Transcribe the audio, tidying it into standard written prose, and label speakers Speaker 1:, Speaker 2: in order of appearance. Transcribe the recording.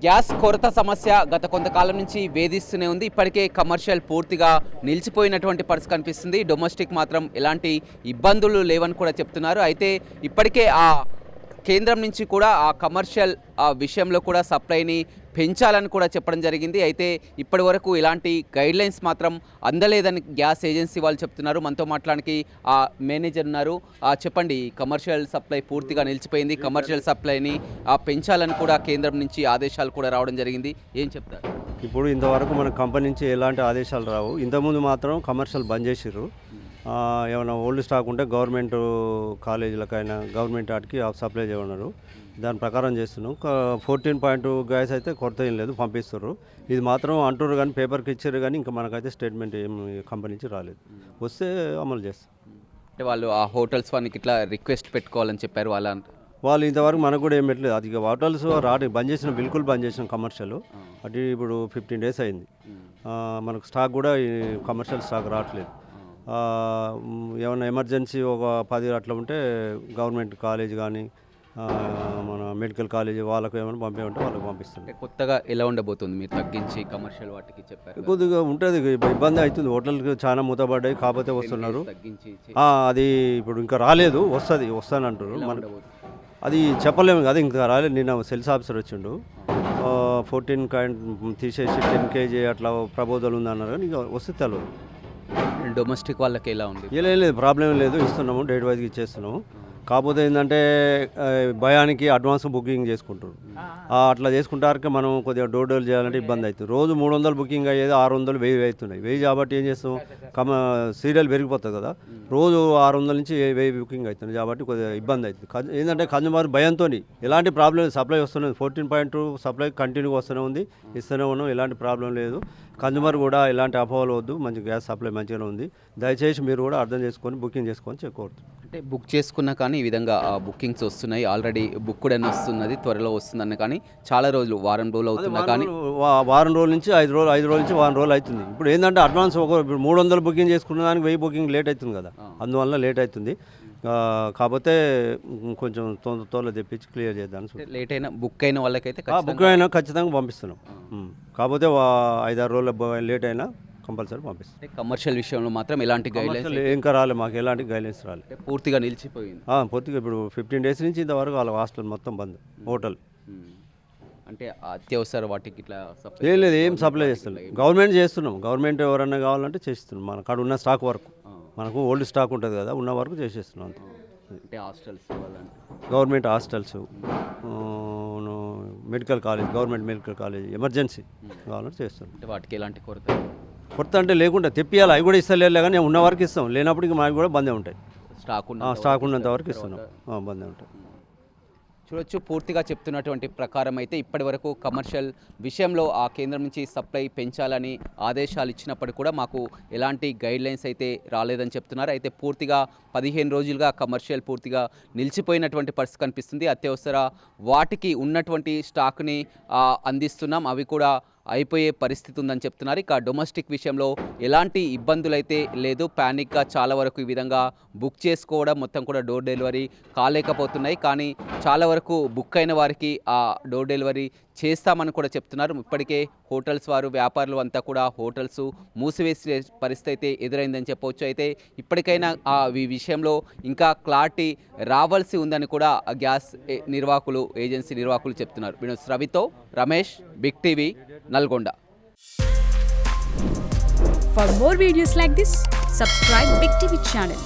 Speaker 1: Gas కొరత సమస్య గత కొంతకాలం నుంచి వేధిస్తూనే ఉంది. ఇప్పటికే కమర్షియల్ పూర్తిగా నిలిచిపోయినటువంటి పరిస్థితి కనిపిస్తుంది. డొమెస్టిక్ మాత్రం ఎలాంటి ఇబ్బందులు లేవని కూడా చెప్తున్నారు. అయితే ఇప్పటికే ఆ కేంద్రం నుంచి కూడా ఆ కమర్షియల్ విషయంలో కూడా సప్లైని పెంచాలని కూడా చెప్పడం జరిగింది. అయితే ఇప్పటి వరకు ఇలాంటి గైడ్లైన్స్ మాత్రం అందలేదని గ్యాస్ ఏజెన్సీ వాళ్ళు చెప్తున్నారు. మనతో మాట్లాడానికి ఆ మేనేజర్ ఉన్నారు. చెప్పండి, కమర్షియల్ సప్లై పూర్తిగా నిలిచిపోయింది, కమర్షియల్ సప్లైని పెంచాలని కూడా కేంద్రం నుంచి ఆదేశాలు కూడా రావడం జరిగింది. ఏం చెప్తారు?
Speaker 2: ఇప్పుడు ఇంతవరకు మన కంపెనీ నుంచి ఎలాంటి ఆదేశాలు రావు. ఇంతకుముందు మాత్రం కమర్షియల్ బంద్ చేసిర్రు. ఏమైనా ఓల్డ్ స్టాక్ ఉంటే గవర్నమెంట్ కాలేజీలకైనా గవర్నమెంట్ వాటికి సప్లై చేయమన్నారు. దాని ప్రకారం చేస్తున్నాం. 14.2 గ్యాస్ అయితే కొరత ఏం లేదు, పంపిస్తారు. ఇది మాత్రం అంటారు కానీ పేపర్కి ఇచ్చారు కానీ ఇంకా మనకైతే స్టేట్మెంట్ ఏం కంపెనీ నుంచి రాలేదు. వస్తే అమలు చేస్తాం.
Speaker 1: అంటే వాళ్ళు ఆ హోటల్స్ వానికి ఇట్లా రిక్వెస్ట్ పెట్టుకోవాలని చెప్పారు.
Speaker 2: వాళ్ళు ఇంతవరకు మనకు కూడా ఏం పెట్టలేదు. అది హోటల్స్ బంద్ చేసిన, బిల్కుల్ బంద్ చేసిన కమర్షియల్. అది ఇప్పుడు 15 days అయింది. మనకు స్టాక్ కూడా కమర్షియల్ స్టాక్ రావట్లేదు. ఏమైనా ఎమర్జెన్సీ ఒక 10 అట్లా ఉంటే గవర్నమెంట్ కాలేజ్ కానీ మన మెడికల్ కాలేజ్ వాళ్ళకు ఏమైనా పంపేమంటే వాళ్ళకి పంపిస్తుంది.
Speaker 1: కొత్తగా ఎలా ఉండబోతుంది మీరు తగ్గించి కమర్షియల్ వాటికి చెప్పారు?
Speaker 2: కొద్దిగా ఉంటుంది, ఇబ్బంది అవుతుంది. హోటల్కి చాలా మూతపడ్డాయి, కాకపోతే వస్తున్నారు. అది ఇప్పుడు ఇంకా రాలేదు, వస్తానంటారు. మన అది చెప్పలేము కదా, ఇంకా రాలేదు. నిన్న సేల్స్ ఆఫీసర్ వచ్చిండు, 14 తీసేసి 10 kg అట్లా ప్రపోజల్ ఉందన్నారు కానీ ఇంకా వస్తే తెలియదు.
Speaker 1: డొమెస్టిక్ వాళ్ళకి ఎలా ఉంది?
Speaker 2: ఏం లేదు, ప్రాబ్లం లేదు, ఇస్తున్నాము, డేట్ వైజ్గా ఇచ్చేస్తున్నాము. కాకపోతే ఏంటంటే భయానికి అడ్వాన్స్ బుకింగ్ చేసుకుంటారు. అట్లా చేసుకుంటారు. మనం కొద్దిగా డోర్ డోర్ చేయాలంటే ఇబ్బంది అవుతుంది. రోజు 300 బుకింగ్ అయ్యేది 600, 1000 అవుతున్నాయి. 1000 కాబట్టి ఏం చేస్తాం, సీరియల్ పెరిగిపోతుంది కదా, రోజు 600 నుంచి 1000 బుకింగ్ అవుతుంది. కాబట్టి కొద్దిగా ఇబ్బంది అవుతుంది. ఏంటంటే కన్జ్యూమర్ భయంతో ఎలాంటి ప్రాబ్లం లేదు, సప్లై వస్తున్నది. 14.2 సప్లై కంటిన్యూగా వస్తూనే ఉంది, ఇస్తూనే ఉన్నాం, ఎలాంటి ప్రాబ్లం లేదు. కన్జ్యూమర్ కూడా ఎలాంటి అపోహలు వద్దు, మంచి గ్యాస్ సప్లై మంచిగానే ఉంది. దయచేసి మీరు కూడా అర్థం చేసుకొని బుకింగ్ చేసుకొని చెప్పుకోవద్దు.
Speaker 1: అంటే బుక్ చేసుకున్నా కానీ ఈ విధంగా బుకింగ్స్ వస్తున్నాయి, ఆల్రెడీ బుక్ కూడా వస్తున్నది, త్వరలో వస్తుందన్న కానీ చాలా రోజులు, వారం రోజులు అవుతున్నా కానీ
Speaker 2: వారం రోజుల నుంచి 5 రోజుల నుంచి వారం రోజులు అవుతుంది. ఇప్పుడు ఏంటంటే అడ్వాన్స్ ఇప్పుడు 300 బుకింగ్ చేసుకున్న దానికి 1000 బుకింగ్ లేట్ అవుతుంది కదా, అందువల్ల లేట్ అవుతుంది. కాకపోతే కొంచెం తొందరలో తెప్పించి క్లియర్ చేద్దాం.
Speaker 1: లేట్ అయినా బుక్ అయిన వాళ్ళకైతే
Speaker 2: బుక్ అయినా ఖచ్చితంగా పంపిస్తున్నాం. కాకపోతే 5-6 రోజులు లేట్ అయినా కంపల్సరీ పంపిస్తాం.
Speaker 1: కమర్షియల్ విషయంలో మాత్రం ఎలాంటి గైడ్లైన్స్
Speaker 2: ఇంకా రాలేదు, మాకు ఎలాంటి గైడ్లైన్స్ రాలేదు.
Speaker 1: పూర్తిగా నిలిచిపోయింది.
Speaker 2: పూర్తిగా ఇప్పుడు 15 days నుంచి ఇంతవరకు వాళ్ళ హాస్టల్ మొత్తం బంద్, హోటల్.
Speaker 1: అంటే అత్యవసర వాటికి ఇట్లా
Speaker 2: ఏం లేదు, ఏం సప్లై చేస్తున్నాం, గవర్నమెంట్ చేస్తున్నాం. గవర్నమెంట్ ఎవరన్నా కావాలంటే చేస్తున్నాం. మన కాడ ఉన్న స్టాక్ వరకు, మనకు ఓల్డ్ స్టాక్ ఉంటుంది కదా, ఉన్న వరకు చేసేస్తున్నాం అంతే.
Speaker 1: అంటే hostels,
Speaker 2: government hostels, medical college, government medical college, emergency కావాలంటే చేస్తున్నాం.
Speaker 1: అంటే వాటికి ఎలాంటి
Speaker 2: కొరత అంటే లేకుండా తెప్పియాలి, అవి కూడా ఇస్తలేదు కానీ ఉన్న వరకు ఇస్తాం. లేనప్పుడు ఇంకా మాకు కూడా బందే ఉంటాయి. స్టాక్ ఉన్నంత వరకు ఇస్తున్నాం, బందే ఉంటాయి.
Speaker 1: చూడొచ్చు, పూర్తిగా చెప్తున్నటువంటి ప్రకారం అయితే ఇప్పటి వరకు కమర్షియల్ విషయంలో ఆ కేంద్రం నుంచి సప్లై పెంచాలని ఆదేశాలు ఇచ్చినప్పటికీ కూడా మాకు ఎలాంటి గైడ్లైన్స్ అయితే రాలేదని చెప్తున్నారు. అయితే పూర్తిగా 15 రోజులుగా కమర్షియల్ పూర్తిగా నిలిచిపోయినటువంటి పరిస్థితి కనిపిస్తుంది. అత్యవసర వాటికి ఉన్నటువంటి స్టాక్ని అందిస్తున్నాం, అవి కూడా అయిపోయే పరిస్థితి ఉందని చెప్తున్నారు. ఇక డొమెస్టిక్ విషయంలో ఎలాంటి ఇబ్బందులు అయితే లేదు. ప్యానిక్గా చాలా వరకు ఈ విధంగా బుక్ చేసుకోవడం మొత్తం కూడా డోర్ డెలివరీ కాలేకపోతున్నాయి. కానీ చాలా వరకు బుక్ అయిన వారికి ఆ డోర్ డెలివరీ చేస్తామని కూడా చెప్తున్నారు. ఇప్పటికే హోటల్స్ వారు, వ్యాపారులు అంతా కూడా హోటల్స్ మూసివేసే పరిస్థితి అయితే ఎదురైందని చెప్పవచ్చు. అయితే ఇప్పటికైనా ఈ విషయంలో ఇంకా క్లారిటీ రావాల్సి ఉందని కూడా గ్యాస్ నిర్వాహకులు, ఏజెన్సీ నిర్వాహకులు చెప్తున్నారు. రవితో Ramesh, Big TV, Nalgonda.
Speaker 3: For more videos like this, subscribe Big TV channel.